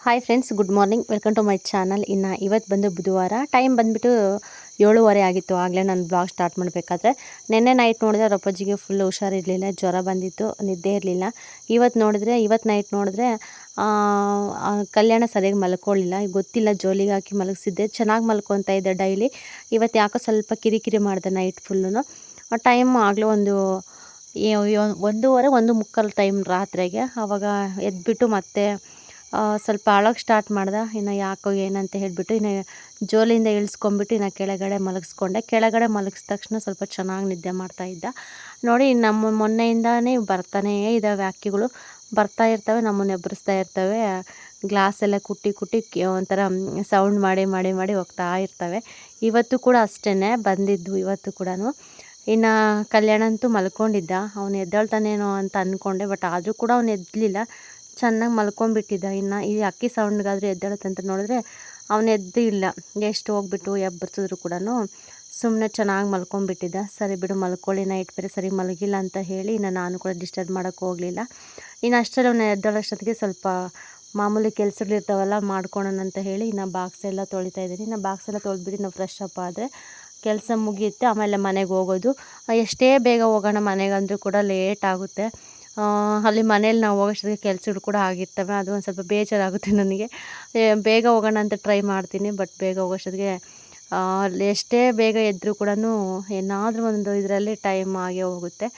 Hi friends, good morning. Welcome to my channel. ಇವತ್ತು ಬಂದು ಬುಧವಾರ, ಟೈಮ್ ಬಂದುಬಿಟ್ಟು 7:30 ಆಗಿತ್ತು. ಆಗಲೇ ನಾನು ಬ್ಲಾಗ್ ಸ್ಟಾರ್ಟ್ ಮಾಡಬೇಕಾದ್ರೆ ನಿನ್ನೆ ನೈಟ್ ನೋಡಿದ್ರೆ ಅವ್ರ ಅಪ್ಪಾಜಿಗೆ ಫುಲ್ ಹುಷಾರಿರಲಿಲ್ಲ, ಜ್ವರ ಬಂದಿತ್ತು, ನಿದ್ದೆ ಇರಲಿಲ್ಲ. ಇವತ್ತು ನೈಟ್ ನೋಡಿದ್ರೆ ಕಲ್ಯಾಣ ಸರಿಯಾಗಿ ಮಲ್ಕೊಳ್ಳಿಲ್ಲ. ಗೊತ್ತಿಲ್ಲ, ಜೋಲಿಗೆ ಹಾಕಿ ಮಲಗಿಸಿದ್ದೆ, ಚೆನ್ನಾಗಿ ಮಲ್ಕೊತಾ ಇದ್ದೆ ಡೈಲಿ. ಇವತ್ತು ಯಾಕೋ ಸ್ವಲ್ಪ ಕಿರಿಕಿರಿ ಮಾಡಿದೆ ನೈಟ್ ಫುಲ್ಲು. ಟೈಮ್ ಆಗಲೂ ಒಂದು 1:30, 1:45 ಟೈಮ್ ರಾತ್ರಿಗೆ. ಆವಾಗ ಎದ್ಬಿಟ್ಟು ಮತ್ತೆ ಸ್ವಲ್ಪ ಅಳೋಕ್ಕೆ ಸ್ಟಾರ್ಟ್ ಮಾಡ್ದೆ. ಇನ್ನು ಯಾಕೋ ಏನಂತ ಹೇಳಿಬಿಟ್ಟು ಇನ್ನು ಜೋಲಿಯಿಂದ ಇಳಿಸ್ಕೊಂಬಿಟ್ಟು ಇನ್ನು ಕೆಳಗಡೆ ಮಲಗಿಸ್ಕೊಂಡೆ. ಕೆಳಗಡೆ ಮಲಗಿದ ತಕ್ಷಣ ಸ್ವಲ್ಪ ಚೆನ್ನಾಗಿ ನಿದ್ದೆ ಮಾಡ್ತಾಯಿದ್ದ. ನೋಡಿ, ನಮ್ಮ ಮೊನ್ನೆಯಿಂದನೇ ಬರ್ತಾನೇ ಇದ್ದಾವೆ ಹಕ್ಕಿಗಳು, ಬರ್ತಾ ಇರ್ತವೆ, ನಮ್ಮನ್ನು ಎಬ್ಬರಿಸ್ತಾ ಇರ್ತವೆ. ಗ್ಲಾಸೆಲ್ಲ ಕುಟ್ಟಿ ಕುಟ್ಟಿ ಒಂಥರ ಸೌಂಡ್ ಮಾಡಿ ಮಾಡಿ ಮಾಡಿ ಹೋಗ್ತಾ ಇರ್ತವೆ. ಇವತ್ತು ಕೂಡ ಅಷ್ಟೇ ಬಂದಿದ್ದು, ಇವತ್ತು ಕೂಡ. ಇನ್ನು ಕಲ್ಯಾಣ ಅಂತೂ ಮಲ್ಕೊಂಡಿದ್ದ, ಅವನು ಎದ್ದೇಳ್ತಾನೇನೋ ಅಂತ ಅಂದ್ಕೊಂಡೆ, ಬಟ್ ಆದರೂ ಕೂಡ ಅವನು ಎದ್ದಲಿಲ್ಲ, ಚೆನ್ನಾಗಿ ಮಲ್ಕೊಂಡ್ಬಿಟ್ಟಿದ್ದ. ಇನ್ನು ಈ ಅಕ್ಕಿ ಸೌಂಡ್ಗಾದರೂ ಎದ್ದೇಳುತ್ತೆ ಅಂತ ನೋಡಿದ್ರೆ ಅವನು ಎದ್ದು ಇಲ್ಲ. ಎಷ್ಟು ಹೋಗ್ಬಿಟ್ಟು ಎಬ್ಬರಿಸಿದ್ರು ಕೂಡ ಸುಮ್ಮನೆ ಚೆನ್ನಾಗಿ ಮಲ್ಕೊಂಡ್ಬಿಟ್ಟಿದ್ದ. ಸರಿ ಬಿಡು, ಮಲ್ಕೊಳ್ಳಿ, ನೈಟ್ ಬೇರೆ ಸರಿ ಮಲಗಿಲ್ಲ ಅಂತ ಹೇಳಿ ಇನ್ನು ನಾನು ಕೂಡ ಡಿಸ್ಟರ್ಬ್ ಮಾಡೋಕ್ಕೆ ಹೋಗಲಿಲ್ಲ. ಇನ್ನು ಅಷ್ಟರಲ್ಲಿ ಅವನು ಎದ್ದೇಳೋಷ್ಟೊತ್ತಿಗೆ ಸ್ವಲ್ಪ ಮಾಮೂಲಿ ಕೆಲಸಗಳಿರ್ತಾವಲ್ಲ ಮಾಡ್ಕೊಳ್ಳೋಣ ಅಂತ ಹೇಳಿ ಇನ್ನು ಬಾಕ್ಸ್ ಎಲ್ಲ ತೊಳಿತಾ ಇದ್ದೀನಿ. ಇನ್ನು ಬಾಕ್ಸ್ ಎಲ್ಲ ತೊಳೆದ್ಬಿಟ್ಟು ನಾವು ಫ್ರೆಶ್ ಅಪ್ ಆದರೆ ಕೆಲಸ ಮುಗಿಯುತ್ತೆ. ಆಮೇಲೆ ಮನೆಗೆ ಹೋಗೋದು. ಎಷ್ಟೇ ಬೇಗ ಹೋಗೋಣ ಮನೆಗಂದರೂ ಕೂಡ ಲೇಟ್ ಆಗುತ್ತೆ. ಅಲ್ಲಿ ಮನೇಲಿ ನಾವು ಹೋಗೋಷ್ಟೊತ್ತಿಗೆ ಕೆಲಸಗಳು ಕೂಡ ಆಗಿರ್ತವೆ. ಅದು ಒಂದು ಸ್ವಲ್ಪ ಬೇಜಾರಾಗುತ್ತೆ ನನಗೆ. ಬೇಗ ಹೋಗೋಣ ಅಂತ ಟ್ರೈ ಮಾಡ್ತೀನಿ, ಬಟ್ ಬೇಗ ಹೋಗೋಷ್ಟೊತ್ತಿಗೆ ಅಲ್ಲಿ ಎಷ್ಟೇ ಬೇಗ ಎದ್ದರೂ ಕೂಡ ಏನಾದರೂ ಒಂದು ಇದರಲ್ಲಿ ಟೈಮ್ ಆಗೇ ಹೋಗುತ್ತೆ,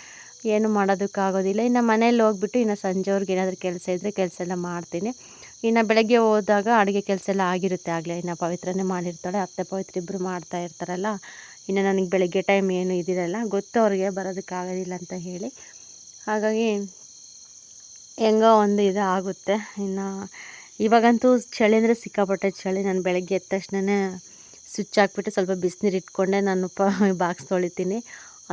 ಏನು ಮಾಡೋದಕ್ಕಾಗೋದಿಲ್ಲ. ಇನ್ನು ಮನೇಲಿ ಹೋಗ್ಬಿಟ್ಟು ಇನ್ನು ಸಂಜೆವ್ರಿಗೆ ಏನಾದರೂ ಕೆಲಸ ಇದ್ದರೆ ಕೆಲಸ ಎಲ್ಲ ಮಾಡ್ತೀನಿ. ಇನ್ನು ಬೆಳಗ್ಗೆ ಹೋದಾಗ ಅಡುಗೆ ಕೆಲಸ ಎಲ್ಲ ಆಗಿರುತ್ತೆ ಆಗಲೇ. ಇನ್ನು ಪವಿತ್ರನೇ ಮಾಡಿರ್ತಾಳೆ, ಅತ್ತೆ ಪವಿತ್ರ ಇಬ್ಬರು ಮಾಡ್ತಾ ಇರ್ತಾರಲ್ಲ. ಇನ್ನು ನನಗೆ ಬೆಳಗ್ಗೆ ಟೈಮ್ ಏನು ಇದಿರಲ್ಲ, ಗೊತ್ತು ಅವ್ರಿಗೆ ಬರೋದಕ್ಕಾಗೋದಿಲ್ಲ ಅಂತ ಹೇಳಿ. ಹಾಗಾಗಿ ಹೆಂಗೋ ಒಂದು ಇದು ಆಗುತ್ತೆ. ಇನ್ನು ಇವಾಗಂತೂ ಚಳಿ ಅಂದರೆ ಸಿಕ್ಕಾಪಟ್ಟೆ ಚಳಿ. ನಾನು ಬೆಳಗ್ಗೆ ಎದ್ದ ತಕ್ಷಣವೇ ಸ್ವಿಚ್ ಹಾಕ್ಬಿಟ್ಟು ಸ್ವಲ್ಪ ಬಿಸಿನೀರು ಇಟ್ಕೊಂಡೆ ನಾನು ಬಾಕ್ಸ್ ತೊಳಿತೀನಿ.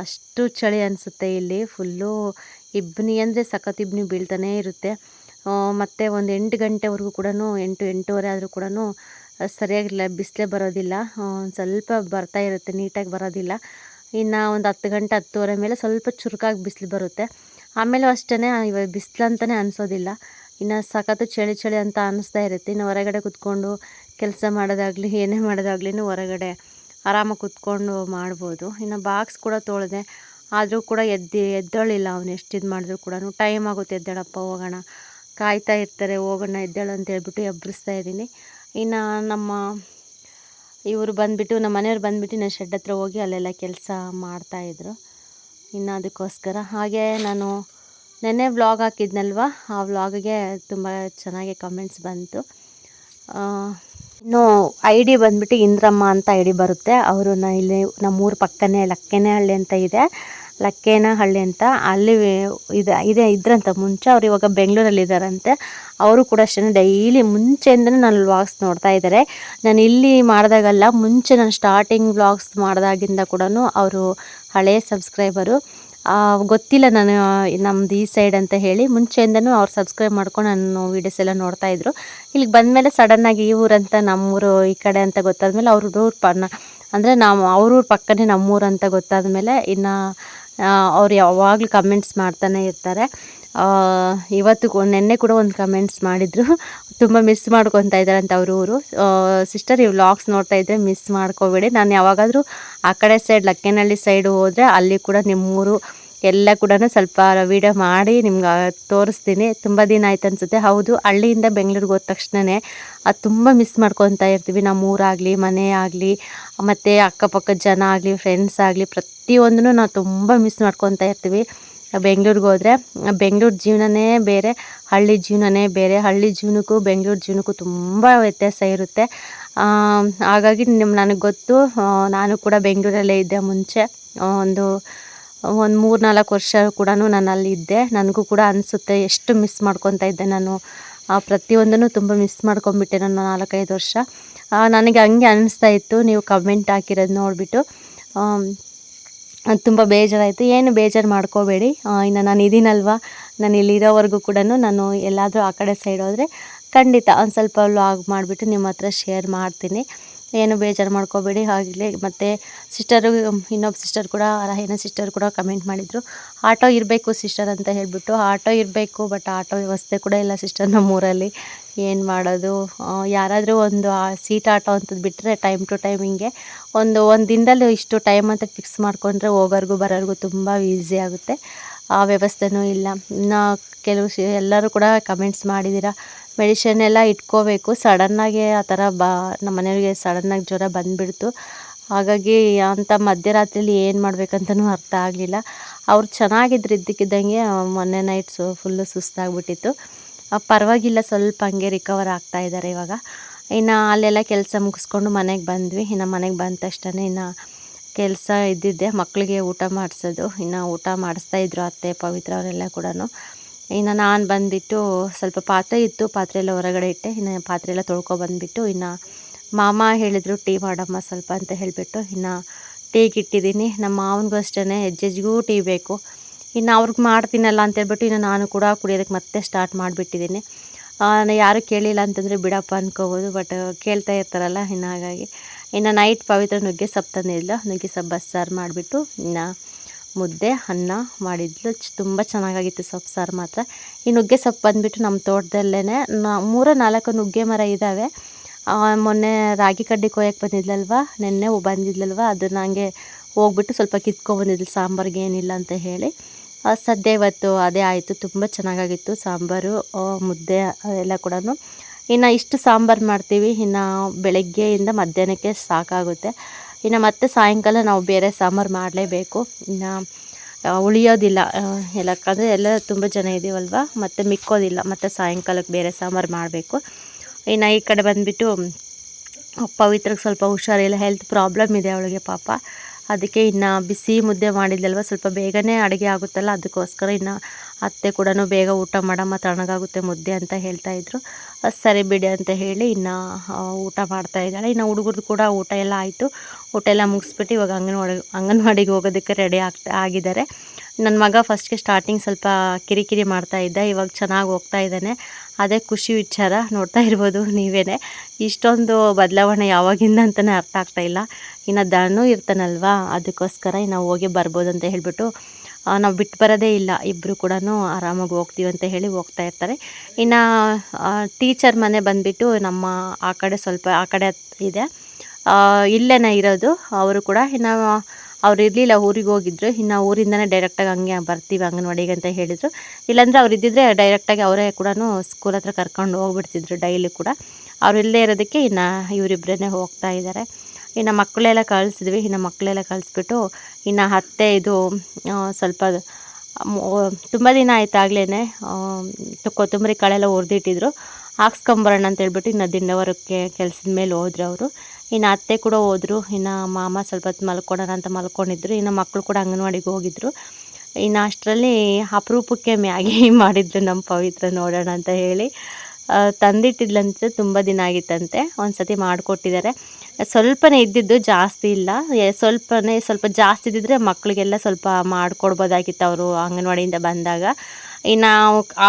ಅಷ್ಟು ಚಳಿ ಅನಿಸುತ್ತೆ ಇಲ್ಲಿ. ಫುಲ್ಲು ಇಬ್ಬನಿ ಅಂದರೆ ಸಖತ್ ಇಬ್ಬನಿ ಬೀಳ್ತಾನೇ ಇರುತ್ತೆ. ಮತ್ತು ಒಂದು 8 ಗಂಟೆವರೆಗೂ ಕೂಡ, 8, 8:30 ಆದರೂ ಕೂಡ ಸರಿಯಾಗಿಲ್ಲ, ಬಿಸಿಲೇ ಬರೋದಿಲ್ಲ. ಸ್ವಲ್ಪ ಬರ್ತಾ ಇರುತ್ತೆ, ನೀಟಾಗಿ ಬರೋದಿಲ್ಲ. ಇನ್ನು ಒಂದು 10 ಗಂಟೆ, 10:30 ಮೇಲೆ ಸ್ವಲ್ಪ ಚುರುಕಾಗಿ ಬಿಸಿಲು ಬರುತ್ತೆ. ಆಮೇಲೂ ಅಷ್ಟೇ, ಇವಾಗ ಬಿಸಿಲು ಅಂತಲೇ ಅನಿಸೋದಿಲ್ಲ. ಇನ್ನು ಸಖತ್ತು ಚಳಿ ಚಳಿ ಅಂತ ಅನ್ನಿಸ್ತಾ ಇರುತ್ತೆ. ಇನ್ನು ಹೊರಗಡೆ ಕೂತ್ಕೊಂಡು ಕೆಲಸ ಮಾಡೋದಾಗಲಿ ಏನೇ ಮಾಡೋದಾಗ್ಲಿ ಹೊರಗಡೆ ಆರಾಮಾಗಿ ಕೂತ್ಕೊಂಡು ಮಾಡ್ಬೋದು. ಇನ್ನು ಬಾಕ್ಸ್ ಕೂಡ ತೊಳೆದೆ, ಆದರೂ ಕೂಡ ಎದ್ದೇಳಿಲ್ಲ ಅವನು. ಎಷ್ಟು ಇದು ಮಾಡಿದ್ರು ಕೂಡ ಟೈಮ್ ಆಗುತ್ತೆ, ಎದ್ದೇಳಪ್ಪ ಹೋಗೋಣ, ಕಾಯ್ತಾ ಇರ್ತಾರೆ, ಹೋಗೋಣ ಎದ್ದೇಳು ಅಂತ ಹೇಳ್ಬಿಟ್ಟು ಎಬ್ಬರಿಸ್ತಾ ಇದ್ದೀನಿ. ಇನ್ನು ಇವರು ಬಂದುಬಿಟ್ಟು, ನಮ್ಮ ಮನೆಯವ್ರು ಬಂದುಬಿಟ್ಟು ಇನ್ನು ಶೆಡ್ ಹತ್ರ ಹೋಗಿ ಅಲ್ಲೆಲ್ಲ ಕೆಲಸ ಮಾಡ್ತಾಯಿದ್ರು. ಇನ್ನು ಅದಕ್ಕೋಸ್ಕರ ಹಾಗೆ ನಾನು ನೆನ್ನೆ ವ್ಲಾಗ್ ಹಾಕಿದ್ನಲ್ವ, ಆ ವ್ಲಾಗಿಗೆ ತುಂಬ ಚೆನ್ನಾಗಿ ಕಮೆಂಟ್ಸ್ ಬಂತು. ಇನ್ನು ID ಬಂದುಬಿಟ್ಟು ಇಂದ್ರಮ್ಮ ಅಂತ ID ಬರುತ್ತೆ. ಅವರು ಇಲ್ಲಿ ನಮ್ಮೂರ ಪಕ್ಕನೇ ಲಕ್ಕೇನಹಳ್ಳಿ ಅಂತ ಇದೆ, ಲಕ್ಕೇನಹಳ್ಳಿ ಅಂತ, ಅಲ್ಲಿ ಇದ್ರಂತ ಮುಂಚೆ. ಅವ್ರು ಇವಾಗ ಬೆಂಗಳೂರಲ್ಲಿ ಇದ್ದಾರಂತೆ. ಅವರು ಕೂಡ ಅಷ್ಟೇ ಡೈಲಿ ಮುಂಚೆಯಿಂದಲೂ ನಾನು ವ್ಲಾಗ್ಸ್ ನೋಡ್ತಾ ಇದ್ದಾರೆ. ನಾನು ಇಲ್ಲಿ ಮಾಡಿದಾಗಲ್ಲ, ಮುಂಚೆ ನಾನು ಸ್ಟಾರ್ಟಿಂಗ್ ವ್ಲಾಗ್ಸ್ ಮಾಡಿದಾಗಿಂದ ಕೂಡ ಅವರು ಹಳೆಯ ಸಬ್ಸ್ಕ್ರೈಬರು. ಗೊತ್ತಿಲ್ಲ ನಾನು ನಮ್ದು ಈ ಸೈಡ್ ಅಂತ ಹೇಳಿ. ಮುಂಚೆಯಿಂದನೂ ಅವ್ರು ಸಬ್ಸ್ಕ್ರೈಬ್ ಮಾಡ್ಕೊಂಡು ನಾನು ವೀಡಿಯೋಸ್ ಎಲ್ಲ ನೋಡ್ತಾಯಿದ್ರು. ಇಲ್ಲಿಗೆ ಬಂದಮೇಲೆ ಸಡನ್ನಾಗಿ ಈ ಊರಂತ, ನಮ್ಮೂರು ಈ ಕಡೆ ಅಂತ ಗೊತ್ತಾದ್ಮೇಲೆ ಅಂದರೆ ನಾವು ಅವ್ರೂರ ಪಕ್ಕನೇ ನಮ್ಮೂರು ಅಂತ ಗೊತ್ತಾದಮೇಲೆ ಇನ್ನು ಅವ್ರು ಯಾವಾಗಲೂ ಕಮೆಂಟ್ಸ್ ಮಾಡ್ತಾನೆ ಇರ್ತಾರೆ. ನೆನ್ನೆ ಕೂಡ ಒಂದು ಕಮೆಂಟ್ಸ್ ಮಾಡಿದರು, ತುಂಬ ಮಿಸ್ ಮಾಡ್ಕೊತಾ ಇದ್ದಾರಂತ ಅವ್ರ ಊರು. ಸಿಸ್ಟರ್, ಈ ವ್ಲಾಗ್ಸ್ ನೋಡ್ತಾ ಇದ್ದರೆ ಮಿಸ್ ಮಾಡ್ಕೋಬೇಡಿ, ನಾನು ಯಾವಾಗಾದರೂ ಆ ಕಡೆ ಸೈಡ್ ಲಕ್ಕೇನಹಳ್ಳಿ ಸೈಡು ಹೋದರೆ ಅಲ್ಲಿ ಕೂಡ ನಿಮ್ಮೂರು ಎಲ್ಲ ಕೂಡ ಸ್ವಲ್ಪ ವೀಡಿಯೋ ಮಾಡಿ ನಿಮ್ಗೆ ತೋರಿಸ್ತೀನಿ. ತುಂಬ ದಿನ ಆಯ್ತು ಅನಿಸುತ್ತೆ. ಹೌದು, ಹಳ್ಳಿಯಿಂದ ಬೆಂಗಳೂರಿಗೆ ಹೋದ ತಕ್ಷಣವೇ ಅದು ತುಂಬ ಮಿಸ್ ಮಾಡ್ಕೊತಾ ಇರ್ತೀವಿ. ನಮ್ಮ ಊರಾಗಲಿ, ಮನೆ ಆಗಲಿ, ಮತ್ತು ಅಕ್ಕಪಕ್ಕದ ಜನ ಆಗಲಿ, ಫ್ರೆಂಡ್ಸ್ ಆಗಲಿ, ಪ್ರತಿಯೊಂದನ್ನು ನಾವು ತುಂಬ ಮಿಸ್ ಮಾಡ್ಕೊತಾ ಇರ್ತೀವಿ. ಬೆಂಗಳೂರಿಗೆ ಹೋದರೆ ಬೆಂಗಳೂರು ಜೀವನನೇ ಬೇರೆ, ಹಳ್ಳಿ ಜೀವನನೇ ಬೇರೆ. ಹಳ್ಳಿ ಜೀವನಕ್ಕೂ ಬೆಂಗಳೂರು ಜೀವನಕ್ಕೂ ತುಂಬ ವ್ಯತ್ಯಾಸ ಇರುತ್ತೆ. ಹಾಗಾಗಿ ನನಗೆ ಗೊತ್ತು, ನಾನು ಕೂಡ ಬೆಂಗಳೂರಲ್ಲೇ ಇದ್ದೆ ಮುಂಚೆ. ಒಂದು 3-4 ವರ್ಷ ಕೂಡ ನಾನು ಅಲ್ಲಿದ್ದೆ. ನನಗೂ ಕೂಡ ಅನಿಸುತ್ತೆ ಎಷ್ಟು ಮಿಸ್ ಮಾಡ್ಕೊತಾ ಇದ್ದೆ ನಾನು. ಪ್ರತಿಯೊಂದನ್ನು ತುಂಬ ಮಿಸ್ ಮಾಡ್ಕೊಂಬಿಟ್ಟೆ ನಾನು 4-5 ವರ್ಷ. ನನಗೆ ಹಂಗೆ ಅನ್ನಿಸ್ತಾ ಇತ್ತು ನೀವು ಕಮೆಂಟ್ ಹಾಕಿರೋದು ನೋಡಿಬಿಟ್ಟು. ತುಂಬ ಬೇಜಾರಾಯಿತು. ಏನು ಬೇಜಾರು ಮಾಡ್ಕೋಬೇಡಿ, ಇನ್ನು ನಾನು ಇದೀನಲ್ವ, ನಾನು ಇಲ್ಲಿರೋವರೆಗೂ ಕೂಡ ನಾನು ಎಲ್ಲಾದರೂ ಆ ಕಡೆ ಸೈಡ್ ಹೋದರೆ ಖಂಡಿತ ಒಂದು ಸ್ವಲ್ಪ ವ್ಲಾಗ್ ಮಾಡಿಬಿಟ್ಟು ನಿಮ್ಮ ಹತ್ರ ಶೇರ್ ಮಾಡ್ತೀನಿ. ಏನು ಬೇಜಾರು ಮಾಡ್ಕೋಬೇಡಿ. ಆಗಲಿ ಮತ್ತು ಸಿಸ್ಟರು, ಇನ್ನೊಬ್ಬ ಸಿಸ್ಟರ್ ಕೂಡ, ರಹೀನಾ ಸಿಸ್ಟರ್ ಕೂಡ ಕಮೆಂಟ್ ಮಾಡಿದರು, ಆಟೋ ಇರಬೇಕು ಸಿಸ್ಟರ್ ಅಂತ ಹೇಳಿಬಿಟ್ಟು. ಆಟೋ ಇರಬೇಕು, ಬಟ್ ಆಟೋ ವ್ಯವಸ್ಥೆ ಕೂಡ ಇಲ್ಲ ಸಿಸ್ಟರ್ ನಮ್ಮೂರಲ್ಲಿ. ಏನು ಮಾಡೋದು? ಯಾರಾದರೂ ಒಂದು ಸೀಟ್ ಆಟೋ ಅಂತದ್ದು ಬಿಟ್ಟರೆ ಟೈಮ್ ಟು ಟೈಮ್ ಹಿಂಗೆ ಒಂದು ದಿನದಲ್ಲಿ ಇಷ್ಟು ಟೈಮ್ ಅಂತ ಫಿಕ್ಸ್ ಮಾಡಿಕೊಂಡ್ರೆ ಹೋಗೋರ್ಗೂ ಬರೋರ್ಗೂ ತುಂಬ ಈಸಿ ಆಗುತ್ತೆ. ಆ ವ್ಯವಸ್ಥೆನೂ ಇಲ್ಲ. ಇನ್ನು ಕೆಲವು ಎಲ್ಲರೂ ಕೂಡ ಕಮೆಂಟ್ಸ್ ಮಾಡಿದ್ದೀರಾ, ಮೆಡಿಷನ್ ಎಲ್ಲ ಇಟ್ಕೋಬೇಕು. ಸಡನ್ನಾಗಿ ಆ ಥರ ನಮ್ಮ ಮನೆಯವ್ರಿಗೆ ಸಡನ್ನಾಗಿ ಜ್ವರ ಬಂದುಬಿಡ್ತು. ಹಾಗಾಗಿ ಅಂಥ ಮಧ್ಯರಾತ್ರಿಯಲ್ಲಿ ಏನು ಮಾಡಬೇಕಂತನೂ ಅರ್ಥ ಆಗಲಿಲ್ಲ. ಅವ್ರು ಚೆನ್ನಾಗಿದ್ರು, ಇದ್ದಕ್ಕಿದ್ದಂಗೆ ಮೊನ್ನೆ ನೈಟ್ ಫುಲ್ಲು ಸುಸ್ತಾಗ್ಬಿಟ್ಟಿತ್ತು. ಪರವಾಗಿಲ್ಲ, ಸ್ವಲ್ಪ ಹಂಗೆ ರಿಕವರ್ ಆಗ್ತಾ ಇದ್ದಾರೆ ಇವಾಗ. ಇನ್ನು ಅಲ್ಲೆಲ್ಲ ಕೆಲಸ ಮುಗಿಸ್ಕೊಂಡು ಮನೆಗೆ ಬಂದ್ವಿ. ಇನ್ನು ಮನೆಗೆ ಬಂದ ತಕ್ಷಣ ಇನ್ನು ಕೆಲಸ ಇದ್ದಿದ್ದೆ ಮಕ್ಕಳಿಗೆ ಊಟ ಮಾಡಿಸೋದು. ಇನ್ನು ಊಟ ಮಾಡಿಸ್ತಾಯಿದ್ರು ಅತ್ತೆ, ಪವಿತ್ರ ಅವರೆಲ್ಲ ಕೂಡ. ಇನ್ನು ನಾನು ಬಂದುಬಿಟ್ಟು ಸ್ವಲ್ಪ ಪಾತ್ರೆ ಇತ್ತು, ಪಾತ್ರೆ ಎಲ್ಲ ಹೊರಗಡೆ ಇಟ್ಟೆ. ಇನ್ನು ಪಾತ್ರೆ ಎಲ್ಲ ತೊಳ್ಕೊಬಂದುಬಿಟ್ಟು ಇನ್ನು ಮಾಮ ಹೇಳಿದರು ಟೀ ಮಾಡಮ್ಮ ಸ್ವಲ್ಪ ಅಂತ ಹೇಳಿಬಿಟ್ಟು ಇನ್ನು ಟೀಗೆ ಇಟ್ಟಿದ್ದೀನಿ. ನಮ್ಮ ಮಾವನಿಗೂ ಅಷ್ಟೇ ಹೆಜ್ಜೆಜ್ಗೂ ಟೀ ಬೇಕು. ಇನ್ನು ಅವ್ರಿಗೆ ಮಾಡ್ತೀನಲ್ಲ ಅಂತೇಳ್ಬಿಟ್ಟು ಇನ್ನು ನಾನು ಕೂಡ ಕುಡಿಯೋದಕ್ಕೆ ಮತ್ತೆ ಸ್ಟಾರ್ಟ್ ಮಾಡಿಬಿಟ್ಟಿದ್ದೀನಿ. ಯಾರು ಕೇಳಿಲ್ಲ ಅಂತಂದರೆ ಬಿಡಪ್ಪ ಅನ್ಕೋಬೋದು, ಬಟ್ ಕೇಳ್ತಾ ಇರ್ತಾರಲ್ಲ, ಇನ್ನು ಹಾಗಾಗಿ. ಇನ್ನು ನೈಟ್ ಪವಿತ್ರ ನುಗ್ಗೆ ಸೊಪ್ಪು ತಂದಿದ್ಲು, ನುಗ್ಗೆ ಸೊಪ್ಪು ಬಸ್ಸಾರು ಮಾಡಿಬಿಟ್ಟು ಇನ್ನು ಮುದ್ದೆ ಅನ್ನ ಮಾಡಿದ್ಲು. ತುಂಬ ಚೆನ್ನಾಗಾಗಿತ್ತು ಸೊಪ್ಪು ಸಾರು ಮಾತ್ರ. ಈ ನುಗ್ಗೆ ಸೊಪ್ಪು ಬಂದುಬಿಟ್ಟು ನಮ್ಮ ತೋಟದಲ್ಲೇ 3-4 ನುಗ್ಗೆ ಮರ ಇದ್ದಾವೆ. ಮೊನ್ನೆ ರಾಗಿ ಕಡ್ಡಿ ಕೊಯ್ಯಕ್ಕೆ ಬಂದಿದ್ಲಲ್ವ, ನೆನ್ನೆ ಬಂದಿದ್ಲಲ್ವ, ಅದನ್ನು ಹಂಗೆ ಹೋಗ್ಬಿಟ್ಟು ಸ್ವಲ್ಪ ಕಿತ್ಕೊಬಂದಿದ್ಲು ಸಾಂಬಾರಿಗೆ ಏನಿಲ್ಲ ಅಂತ ಹೇಳಿ. ಸದ್ಯ ಇವತ್ತು ಅದೇ ಆಯಿತು. ತುಂಬ ಚೆನ್ನಾಗಾಗಿತ್ತು ಸಾಂಬಾರು, ಮುದ್ದೆ ಎಲ್ಲ ಕೂಡ. ಇನ್ನು ಇಷ್ಟು ಸಾಂಬಾರು ಮಾಡ್ತೀವಿ, ಇನ್ನು ಬೆಳಗ್ಗೆಯಿಂದ ಮಧ್ಯಾಹ್ನಕ್ಕೆ ಸಾಕಾಗುತ್ತೆ. ಇನ್ನು ಮತ್ತೆ ಸಾಯಂಕಾಲ ನಾವು ಬೇರೆ ಸಾಂಬಾರು ಮಾಡಲೇಬೇಕು. ಇನ್ನು ಉಳಿಯೋದಿಲ್ಲ, ಯಾಕಂದರೆ ಎಲ್ಲ ತುಂಬ ಜನ ಇದ್ದೀವಲ್ವ, ಮತ್ತು ಮಿಕ್ಕೋದಿಲ್ಲ. ಮತ್ತು ಸಾಯಂಕಾಲಕ್ಕೆ ಬೇರೆ ಸಾಂಬಾರು ಮಾಡಬೇಕು. ಇನ್ನು ಈ ಕಡೆ ಬಂದುಬಿಟ್ಟು ಪವಿತ್ರಕ್ಕೆ ಸ್ವಲ್ಪ ಹುಷಾರಿಲ್ಲ, ಹೆಲ್ತ್ ಪ್ರಾಬ್ಲಮ್ ಇದೆ ಅವಳಿಗೆ ಪಾಪ. ಅದಕ್ಕೆ ಇನ್ನು ಬಿಸಿ ಮುದ್ದೆ ಮಾಡಿದ್ಲಲ್ವ, ಸ್ವಲ್ಪ ಬೇಗನೆ ಅಡುಗೆ ಆಗುತ್ತಲ್ಲ, ಅದಕ್ಕೋಸ್ಕರ ಇನ್ನು ಅತ್ತೆ ಕೂಡ ಬೇಗ ಊಟ ಮಾಡಮ್ಮ, ತಣ್ಣಗಾಗುತ್ತೆ ಮುದ್ದೆ ಅಂತ ಹೇಳ್ತಾಯಿದ್ರು. ಸರಿ ಬಿಡಿ ಅಂತ ಹೇಳಿ ಇನ್ನು ಊಟ ಮಾಡ್ತಾಯಿದ್ದಾಳೆ. ಇನ್ನು ಹುಡುಗರದು ಕೂಡ ಊಟ ಎಲ್ಲ ಆಯಿತು. ಊಟ ಎಲ್ಲ ಮುಗಿಸ್ಬಿಟ್ಟು ಇವಾಗ ಅಂಗನವಾಡಿಗೆ ಹೋಗೋದಕ್ಕೆ ರೆಡಿ ಆಗಿದ್ದಾರೆ. ನನ್ನ ಮಗ ಫಸ್ಟ್ಗೆ ಸ್ಟಾರ್ಟಿಂಗ್ ಸ್ವಲ್ಪ ಕಿರಿಕಿರಿ ಮಾಡ್ತಾಯಿದ್ದ, ಇವಾಗ ಚೆನ್ನಾಗಿ ಹೋಗ್ತಾ ಇದ್ದಾನೆ. ಅದೇ ಖುಷಿ ವಿಚಾರ. ನೋಡ್ತಾ ಇರ್ಬೋದು ನೀವೇ, ಇಷ್ಟೊಂದು ಬದಲಾವಣೆ ಯಾವಾಗಿಂದ ಅಂತಲೇ ಅರ್ಥ ಆಗ್ತಾಯಿಲ್ಲ. ಇನ್ನು ದಣ್ಣು ಇರ್ತಾನಲ್ವ, ಅದಕ್ಕೋಸ್ಕರ ಇನ್ನು ಹೋಗಿ ಬರ್ಬೋದು ಅಂತ ಹೇಳಿಬಿಟ್ಟು ನಾವು ಬಿಟ್ಟು ಬರೋದೇ ಇಲ್ಲ. ಇಬ್ಬರು ಕೂಡ ಆರಾಮಾಗಿ ಹೋಗ್ತೀವಿ ಅಂತ ಹೇಳಿ ಹೋಗ್ತಾ ಇರ್ತಾರೆ. ಇನ್ನು ಟೀಚರ್ ಮನೆ ಬಂದುಬಿಟ್ಟು ನಮ್ಮ ಆ ಕಡೆ ಸ್ವಲ್ಪ ಆ ಕಡೆ ಇದೆ, ಇಲ್ಲೇನೇ ಇರೋದು ಅವರು ಕೂಡ. ಇನ್ನು ಅವ್ರು ಇರಲಿಲ್ಲ, ಊರಿಗೆ ಹೋಗಿದ್ರು. ಇನ್ನು ಊರಿಂದನೇ ಡೈರೆಕ್ಟಾಗಿ ಹಂಗೆ ಬರ್ತೀವಿ ಅಂಗನವಾಡಿಗೆ ಅಂತ ಹೇಳಿದರು. ಇಲ್ಲಾಂದರೆ ಅವ್ರು ಇದ್ದಿದ್ದರೆ ಡೈರೆಕ್ಟಾಗಿ ಅವರೇ ಕೂಡ ಸ್ಕೂಲ್ ಹತ್ರ ಕರ್ಕೊಂಡು ಹೋಗ್ಬಿಡ್ತಿದ್ರು ಡೈಲಿ ಕೂಡ. ಅವ್ರು ಇಲ್ಲದೇ ಇರೋದಕ್ಕೆ ಇನ್ನು ಇವರಿಬ್ಬರೇ ಹೋಗ್ತಾ ಇದ್ದಾರೆ. ಇನ್ನು ಮಕ್ಕಳೆಲ್ಲ ಕಳಿಸಿದ್ವಿ. ಇನ್ನು ಮಕ್ಕಳೆಲ್ಲ ಕಳಿಸ್ಬಿಟ್ಟು ಇನ್ನು ಅತ್ತೆ ಇದು ಸ್ವಲ್ಪ ತುಂಬ ದಿನ ಆಯ್ತು ಆಗಲೇ ಕೊತ್ತಂಬರಿ ಕಾಳೆಲ್ಲ ಹುರಿದಿಟ್ಟಿದ್ರು, ಹಾಕ್ಸ್ಕೊಂಬರೋಣ ಅಂತೇಳ್ಬಿಟ್ಟು ಇನ್ನು ದಿಂಡವರಕ್ಕೆ ಕೆಲಸದ ಮೇಲೆ ಹೋದ್ರು ಅವರು. ಇನ್ನು ಅತ್ತೆ ಕೂಡ ಹೋದರು. ಇನ್ನು ಮಾಮ ಸ್ವಲ್ಪ ಹೊತ್ತು ಮಲ್ಕೊಳ್ಳೋಣ ಅಂತ ಮಲ್ಕೊಂಡಿದ್ರು. ಇನ್ನು ಮಕ್ಕಳು ಕೂಡ ಅಂಗನವಾಡಿಗೆ ಹೋಗಿದ್ರು. ಇನ್ನು ಅಷ್ಟರಲ್ಲಿ ಅಪರೂಪಕ್ಕೆ ಮ್ಯಾಗಿ ಮಾಡಿದ್ರು ನಮ್ಮ ಪವಿತ್ರ, ನೋಡೋಣ ಅಂತ ಹೇಳಿ ತಂದಿಟ್ಟಿದ್ಲಂತೆ. ತುಂಬ ದಿನ ಆಗಿತ್ತಂತೆ, ಒಂದು ಸತಿ ಮಾಡಿಕೊಟ್ಟಿದ್ದಾರೆ. ಸ್ವಲ್ಪನೇ ಇದ್ದಿದ್ದು, ಜಾಸ್ತಿ ಇಲ್ಲ. ಸ್ವಲ್ಪ ಜಾಸ್ತಿ ಇದ್ದಿದ್ರೆ ಮಕ್ಕಳಿಗೆಲ್ಲ ಸ್ವಲ್ಪ ಮಾಡಿಕೊಡ್ಬೋದಾಗಿತ್ತು ಅವರು ಅಂಗನವಾಡಿಯಿಂದ ಬಂದಾಗ. ಇನ್ನು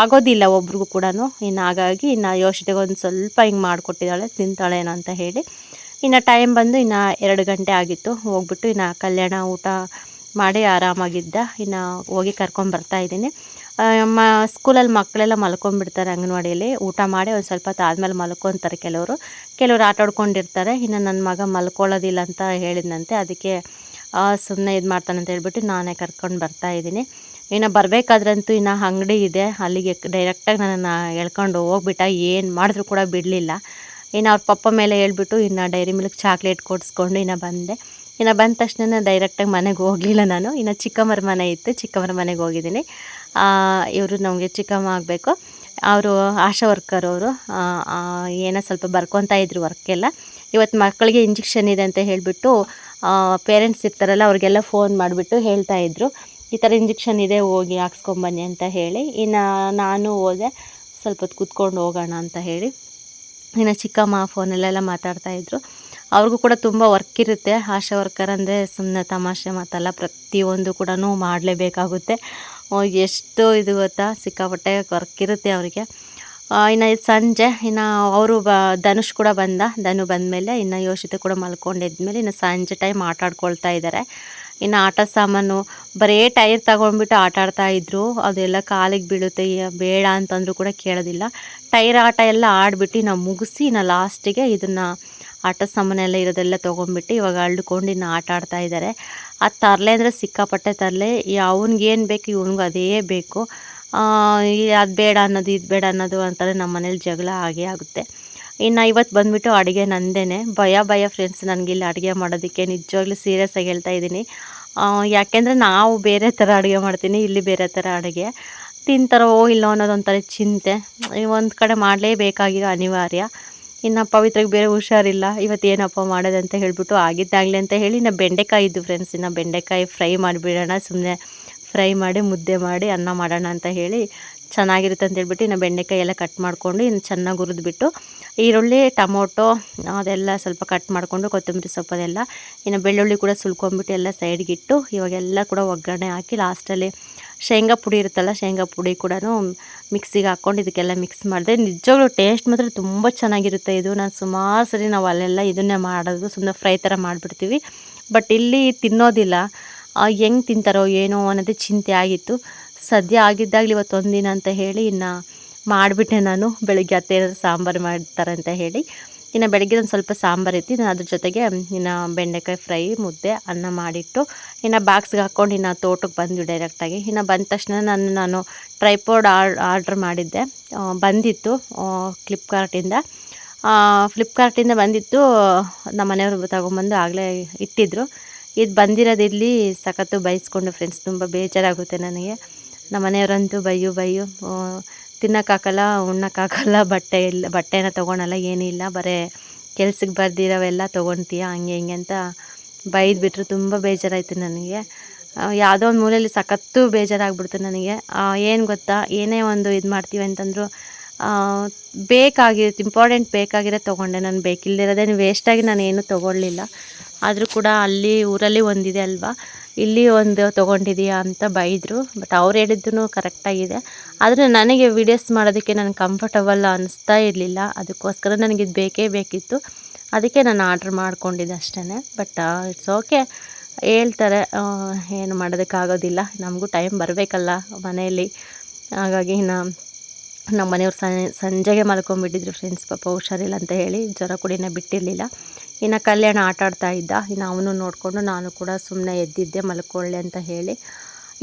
ಆಗೋದಿಲ್ಲ ಒಬ್ರಿಗೂ ಕೂಡ. ಇನ್ನು ಹಾಗಾಗಿ ಇನ್ನು ಯೋಚನೆಗೆ ಒಂದು ಸ್ವಲ್ಪ ಹಿಂಗೆ ಮಾಡಿಕೊಟ್ಟಿದ್ದಾಳೆ, ತಿಂತಾಳೇನೋ ಅಂತ ಹೇಳಿ. ಇನ್ನು ಟೈಮ್ ಬಂದು ಇನ್ನು 2 ಗಂಟೆ ಆಗಿತ್ತು. ಹೋಗ್ಬಿಟ್ಟು ಇನ್ನು ಕಲ್ಯಾಣ ಊಟ ಮಾಡಿ ಆರಾಮಾಗಿದ್ದ. ಇನ್ನು ಹೋಗಿ ಕರ್ಕೊಂಬರ್ತಾಯಿದ್ದೀನಿ. ಸ್ಕೂಲಲ್ಲಿ ಮಕ್ಕಳೆಲ್ಲ ಮಲ್ಕೊಂಡ್ಬಿಡ್ತಾರೆ ಅಂಗನವಾಡಿಯಲ್ಲಿ. ಊಟ ಮಾಡಿ ಒಂದು ಸ್ವಲ್ಪ ಹೊತ್ತು ಆದಮೇಲೆ ಮಲ್ಕೊತಾರೆ ಕೆಲವರು ಆಟ ಆಡ್ಕೊಂಡಿರ್ತಾರೆ. ಇನ್ನು ನನ್ನ ಮಗ ಮಲ್ಕೊಳ್ಳೋದಿಲ್ಲ ಅಂತ ಹೇಳಿದ್ನಂತೆ, ಅದಕ್ಕೆ ಸುಮ್ಮನೆ ಇದು ಮಾಡ್ತಾನೆ ಅಂತ ಹೇಳ್ಬಿಟ್ಟು ನಾನೇ ಕರ್ಕೊಂಡು ಬರ್ತಾಯಿದ್ದೀನಿ. ಇನ್ನು ಬರಬೇಕಾದ್ರಂತೂ ಇನ್ನು ಅಂಗಡಿ ಇದೆ, ಅಲ್ಲಿಗೆ ಡೈರೆಕ್ಟಾಗಿ ನನ್ನನ್ನು ಎಳ್ಕೊಂಡು ಹೋಗ್ಬಿಟ್ಟ. ಏನು ಮಾಡಿದ್ರು ಕೂಡ ಬಿಡಲಿಲ್ಲ. ಇನ್ನು ಅವ್ರ ಪಪ್ಪ ಮೇಲೆ ಹೇಳ್ಬಿಟ್ಟು ಇನ್ನು ಡೈರಿ ಮಿಲ್ಕ್ ಚಾಕ್ಲೇಟ್ ಕೊಡಿಸ್ಕೊಂಡು ಇನ್ನು ಬಂದೆ. ಇನ್ನು ಬಂದ ತಕ್ಷಣ ಡೈರೆಕ್ಟಾಗಿ ಮನೆಗೆ ಹೋಗಲಿಲ್ಲ ನಾನು. ಇನ್ನು ಚಿಕ್ಕಮ್ಮರ ಮನೆ ಇತ್ತು, ಚಿಕ್ಕಮ್ಮರ ಮನೆಗೆ ಹೋಗಿದ್ದೀನಿ. ಇವರು ನಮಗೆ ಚಿಕ್ಕಮ್ಮ ಆಗಬೇಕು. ಅವರು ಆಶಾ ವರ್ಕರ್ ಅವರು. ಏನೋ ಸ್ವಲ್ಪ ಬರ್ಕೊತಾ ಇದ್ರು ವರ್ಕೆಲ್ಲ. ಇವತ್ತು ಮಕ್ಕಳಿಗೆ ಇಂಜೆಕ್ಷನ್ ಇದೆ ಅಂತ ಹೇಳಿಬಿಟ್ಟು ಪೇರೆಂಟ್ಸ್ ಇರ್ತಾರಲ್ಲ ಅವ್ರಿಗೆಲ್ಲ ಫೋನ್ ಮಾಡಿಬಿಟ್ಟು ಹೇಳ್ತಾಯಿದ್ರು, ಈ ಥರ ಇಂಜೆಕ್ಷನ್ ಇದೆ, ಹೋಗಿ ಹಾಕ್ಸ್ಕೊಂಬನ್ನಿ ಅಂತ ಹೇಳಿ. ಇನ್ನು ನಾನು ಹೋದೆ, ಸ್ವಲ್ಪ ಹೊತ್ತು ಕೂತ್ಕೊಂಡು ಹೋಗೋಣ ಅಂತ ಹೇಳಿ. ಇನ್ನು ಚಿಕ್ಕಮ್ಮ ಫೋನಲ್ಲೆಲ್ಲ ಮಾತಾಡ್ತಾಯಿದ್ರು. ಅವ್ರಿಗೂ ಕೂಡ ತುಂಬ ವರ್ಕ್ ಇರುತ್ತೆ. ಆಶಾ ವರ್ಕರ್ ಅಂದರೆ ಸುಮ್ಮನೆ ತಮಾಷೆ ಮಾತಲ್ಲ, ಪ್ರತಿಯೊಂದು ಕೂಡ ಮಾಡಲೇಬೇಕಾಗುತ್ತೆ. ಎಷ್ಟು ಇದು ಗೊತ್ತಾ, ಸಿಕ್ಕಾಪಟ್ಟೆ ವರ್ಕ್ ಇರುತ್ತೆ ಅವರಿಗೆ. ಇನ್ನು ಸಂಜೆ ಇನ್ನು ಅವರು ಧನುಷ್ ಕೂಡ ಧನು ಬಂದಮೇಲೆ ಇನ್ನು ಯೋಷಿತ ಕೂಡ ಮಲ್ಕೊಂಡಿದ್ಮೇಲೆ ಇನ್ನು ಸಂಜೆ ಟೈಮ್ ಆಟ ಆಡ್ಕೊಳ್ತಾ ಇದ್ದಾರೆ. ಇನ್ನು ಆಟ ಸಾಮಾನು ಬರೀ ಟೈರ್ ತಗೊಂಡ್ಬಿಟ್ಟು ಆಟ ಆಡ್ತಾಯಿದ್ರು. ಅದೆಲ್ಲ ಕಾಲಿಗೆ ಬೀಳುತ್ತೆ, ಬೇಡ ಅಂತಂದರೂ ಕೂಡ ಕೇಳೋದಿಲ್ಲ. ಟೈರ್ ಆಟ ಎಲ್ಲ ಆಡಿಬಿಟ್ಟು ನಾವು ಮುಗಿಸಿ ಇನ್ನು ಲಾಸ್ಟಿಗೆ ಇದನ್ನು ಆಟ ಸಾಮಾನೆಲ್ಲ ಇರೋದೆಲ್ಲ ತೊಗೊಂಡ್ಬಿಟ್ಟು ಇವಾಗ ಅಳ್ಕೊಂಡು ಇನ್ನು ಆಟ ಆಡ್ತಾ ಇದ್ದಾರೆ. ಅದು ತರಲೆ ಅಂದರೆ ಸಿಕ್ಕಾಪಟ್ಟೆ ತರಲೆ. ಅವ್ನಿಗೇನು ಬೇಕು ಇವ್ನಿಗೂ ಅದೇ ಬೇಕು. ಅದು ಬೇಡ ಅನ್ನೋದು ಇದು ಬೇಡ ಅನ್ನೋದು ಅಂತಾರೆ. ನಮ್ಮ ಮನೇಲಿ ಜಗಳ ಆಗೇ ಆಗುತ್ತೆ. ಇನ್ನು ಇವತ್ತು ಬಂದುಬಿಟ್ಟು ಅಡುಗೆ ನಂದೇನೆ. ಭಯ ಫ್ರೆಂಡ್ಸ್ ನನಗಿಲ್ಲಿ ಅಡುಗೆ ಮಾಡೋದಕ್ಕೆ ನಿಜವಾಗ್ಲೂ ಸೀರಿಯಸ್ಸಾಗಿ ಹೇಳ್ತಾ ಇದ್ದೀನಿ. ಯಾಕೆಂದರೆ ನಾವು ಬೇರೆ ಥರ ಅಡುಗೆ ಮಾಡ್ತೀನಿ, ಇಲ್ಲಿ ಬೇರೆ ಥರ ಅಡುಗೆ ತಿಂತಾರೋ ಇಲ್ಲೋ ಅನ್ನೋದೊಂಥರ ಚಿಂತೆ. ಒಂದು ಕಡೆ ಮಾಡಲೇಬೇಕಾಗಿರೋ ಅನಿವಾರ್ಯ. ಇನ್ನು ಪವಿತ್ರಗೆ ಬೇರೆ ಹುಷಾರಿಲ್ಲ. ಇವತ್ತು ಏನಪ್ಪ ಮಾಡೋದಂತ ಹೇಳಿಬಿಟ್ಟು ಆಗಿದ್ದಾಗಲಿ ಅಂತ ಹೇಳಿ ಇನ್ನು ಬೆಂಡೆಕಾಯಿ ಇದ್ದು ಫ್ರೆಂಡ್ಸ್, ಇನ್ನು ಬೆಂಡೆಕಾಯಿ ಫ್ರೈ ಮಾಡಿಬಿಡೋಣ, ಸುಮ್ಮನೆ ಫ್ರೈ ಮಾಡಿ ಮುದ್ದೆ ಮಾಡಿ ಅನ್ನ ಮಾಡೋಣ ಅಂತ ಹೇಳಿ ಚೆನ್ನಾಗಿರುತ್ತೆ ಅಂತ ಹೇಳ್ಬಿಟ್ಟು ಇನ್ನು ಬೆಂಡೆಕಾಯಿ ಎಲ್ಲ ಕಟ್ ಮಾಡಿಕೊಂಡು ಇನ್ನು ಚೆನ್ನಾಗಿ ಹುರಿದ್ಬಿಟ್ಟು ಈರುಳ್ಳಿ ಟೊಮೊಟೊ ಅದೆಲ್ಲ ಸ್ವಲ್ಪ ಕಟ್ ಮಾಡಿಕೊಂಡು ಕೊತ್ತಂಬರಿ ಸೊಪ್ಪು ಅದೆಲ್ಲ ಇನ್ನು ಬೆಳ್ಳುಳ್ಳಿ ಕೂಡ ಸುಲ್ಕೊಂಡ್ಬಿಟ್ಟು ಎಲ್ಲ ಸೈಡ್ಗಿಟ್ಟು ಇವಾಗೆಲ್ಲ ಕೂಡ ಒಗ್ಗರಣೆ ಹಾಕಿ ಲಾಸ್ಟಲ್ಲಿ ಶೇಂಗಾ ಪುಡಿ ಇರುತ್ತಲ್ಲ, ಶೇಂಗಾ ಪುಡಿ ಕೂಡ ಮಿಕ್ಸಿಗೆ ಹಾಕ್ಕೊಂಡು ಇದಕ್ಕೆಲ್ಲ ಮಿಕ್ಸ್ ಮಾಡಿದೆ. ನಿಜವಾಗ್ಲೂ ಟೇಸ್ಟ್ ಮಾತ್ರ ತುಂಬ ಚೆನ್ನಾಗಿರುತ್ತೆ ಇದು. ನಾನು ಸುಮಾರು ಸರಿ ನಾವು ಅಲ್ಲೆಲ್ಲ ಇದನ್ನೇ ಮಾಡೋದು, ಸುಮ್ಮನೆ ಫ್ರೈ ಥರ ಮಾಡಿಬಿಡ್ತೀವಿ. ಬಟ್ ಇಲ್ಲಿ ತಿನ್ನೋದಿಲ್ಲ. ಹೆಂಗೆ ತಿಂತಾರೋ ಏನೋ ಅನ್ನೋದೇ ಚಿಂತೆ ಆಗಿತ್ತು. ಸದ್ಯ ಆಗಿದ್ದಾಗಲಿ ಇವತ್ತು ಒಂದಿನ ಅಂತ ಹೇಳಿ ಇನ್ನು ಮಾಡಿಬಿಟ್ಟೆ ನಾನು. ಬೆಳಗ್ಗೆ ಅತ್ತೆ ಏನಾದರೂ ಸಾಂಬಾರು ಮಾಡ್ತಾರೆ ಅಂತ ಹೇಳಿ ಇನ್ನು ಬೆಳಗ್ಗೆ ಒಂದು ಸ್ವಲ್ಪ ಸಾಂಬಾರು ಇತ್ತು. ನಾನು ಅದ್ರ ಜೊತೆಗೆ ಇನ್ನು ಬೆಂಡೆಕಾಯಿ ಫ್ರೈ ಮುದ್ದೆ ಅನ್ನ ಮಾಡಿಟ್ಟು ಇನ್ನು ಬಾಕ್ಸ್ಗೆ ಹಾಕ್ಕೊಂಡು ಇನ್ನು ತೋಟಕ್ಕೆ ಬಂದ್ವಿ ಡೈರೆಕ್ಟಾಗಿ. ಇನ್ನು ಬಂದ ತಕ್ಷಣ ನಾನು ಟ್ರೈಪೋಡ್ ಆರ್ಡ್ರ್ ಮಾಡಿದ್ದೆ. ಬಂದಿತ್ತು ಫ್ಲಿಪ್ಕಾರ್ಟಿಂದ ಬಂದಿತ್ತು. ನಮ್ಮ ಮನೆಯವರು ತಗೊಂಬಂದು ಆಗಲೇ ಇಟ್ಟಿದ್ದರು. ಇದು ಬಂದಿರೋದು ಇಲ್ಲಿ ಸಖತ್ತು ಬೈಸ್ಕೊಂಡು ಫ್ರೆಂಡ್ಸ್, ತುಂಬ ಬೇಜಾರಾಗುತ್ತೆ ನನಗೆ. ನಮ್ಮ ಮನೆಯವರಂತೂ ಬೈಯು ತಿನ್ನೋಕ್ಕಾಗಲ್ಲ, ಉಣ್ಣೋಕ್ಕಾಗಲ್ಲ, ಬಟ್ಟೆನ ತೊಗೊಳಲ್ಲ, ಏನಿಲ್ಲ, ಬರೀ ಕೆಲ್ಸಕ್ಕೆ ಬರ್ದಿರೋವೆಲ್ಲ ತೊಗೊಳ್ತೀಯ ಹಂಗೆ ಹಿಂಗೆ ಅಂತ ಬೈದ್ಬಿಟ್ರು. ತುಂಬ ಬೇಜಾರಾಯಿತು ನನಗೆ. ಯಾವುದೋ ಒಂದು ಮೂಲೆಯಲ್ಲಿ ಸಖತ್ತು ಬೇಜಾರಾಗ್ಬಿಡ್ತು ನನಗೆ. ಏನು ಗೊತ್ತಾ, ಏನೇ ಒಂದು ಇದು ಮಾಡ್ತೀವಿ ಅಂತಂದರೂ ಇಂಪಾರ್ಟೆಂಟ್ ಬೇಕಾಗಿರೋ ತೊಗೊಂಡೆ. ನಾನು ಬೇಕಿಲ್ಲದಿರೋದೇನು ವೇಸ್ಟಾಗಿ ನಾನು ಏನೂ ತೊಗೊಳ್ಳಿಲ್ಲ. ಆದರೂ ಕೂಡ ಅಲ್ಲಿ ಊರಲ್ಲಿ ಒಂದಿದೆ ಅಲ್ವಾ, ಇಲ್ಲಿ ಒಂದು ತೊಗೊಂಡಿದೀಯಾ ಅಂತ ಬೈದರು. ಬಟ್ ಅವ್ರು ಹೇಳಿದ್ದೂ ಕರೆಕ್ಟಾಗಿದೆ. ಆದರೆ ನನಗೆ ವೀಡಿಯೋಸ್ ಮಾಡೋದಕ್ಕೆ ನನಗೆ ಕಂಫರ್ಟಬಲ್ ಅನ್ನಿಸ್ತಾ ಇರಲಿಲ್ಲ. ಅದಕ್ಕೋಸ್ಕರ ನನಗಿದು ಬೇಕೇ ಬೇಕಿತ್ತು. ಅದಕ್ಕೆ ನಾನು ಆರ್ಡ್ರ್ ಮಾಡ್ಕೊಂಡಿದ್ದೆ ಅಷ್ಟೇ. ಬಟ್ ಇಟ್ಸ್ ಓಕೆ, ಹೇಳ್ತಾರೆ, ಏನು ಮಾಡೋದಕ್ಕಾಗೋದಿಲ್ಲ. ನಮಗೂ ಟೈಮ್ ಬರಬೇಕಲ್ಲ ಮನೆಯಲ್ಲಿ. ಹಾಗಾಗಿ ನಮ್ಮ ಮನೆಯವ್ರು ಸಂಜೆಗೆ ಮಲ್ಕೊಂಡ್ಬಿಟ್ಟಿದ್ರು ಫ್ರೆಂಡ್ಸ್, ಪಾಪ ಹುಷಾರಿಲ್ಲ ಅಂತ ಹೇಳಿ. ಜ್ವರ ಕೂಡ ಇನ್ನೂ ಬಿಟ್ಟಿರಲಿಲ್ಲ. ಇನ್ನು ಕಲ್ಯಾಣ ಆಟ ಆಡ್ತಾ ಇದ್ದ. ಇನ್ನು ಅವನು ನೋಡಿಕೊಂಡು ನಾನು ಕೂಡ ಸುಮ್ಮನೆ ಎದ್ದಿದ್ದೆ ಮಲ್ಕೊಳ್ಳಿ ಅಂತ ಹೇಳಿ.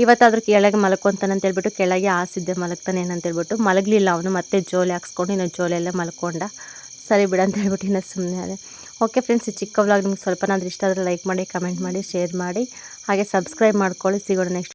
ಇವತ್ತಾದ್ರೂ ಕೆಳಗೆ ಮಲ್ಕೊತಾನೆ ಅಂತೇಳ್ಬಿಟ್ಟು ಕೆಳಗೆ ಹಾಸಿದ್ದೆ, ಮಲಗ್ತಾನೆ ಏನಂತೇಳ್ಬಿಟ್ಟು. ಮಲಗಲಿಲ್ಲ ಅವನು, ಮತ್ತೆ ಜೋಲಿ ಹಾಕ್ಸ್ಕೊಂಡು ಇನ್ನು ಜೋಲಿಯಲ್ಲೇ ಮಲ್ಕೊಂಡ. ಸರಿ ಬಿಡು ಅಂತ ಹೇಳ್ಬಿಟ್ಟು ಇನ್ನು ಸುಮ್ಮನೆ ಅದೇ. ಓಕೆ ಫ್ರೆಂಡ್ಸ್, ಈ ಚಿಕ್ಕ ವ್ಲಾಗ್ ನಿಮ್ಗೆ ಸ್ವಲ್ಪನಾದ್ರೂ ಇಷ್ಟ ಆದರೆ ಲೈಕ್ ಮಾಡಿ, ಕಮೆಂಟ್ ಮಾಡಿ, ಶೇರ್ ಮಾಡಿ, ಹಾಗೆ ಸಬ್ಸ್ಕ್ರೈಬ್ ಮಾಡ್ಕೊಳ್ಳಿ. ಸಿಗೋಣ ನೆಕ್ಸ್ಟ್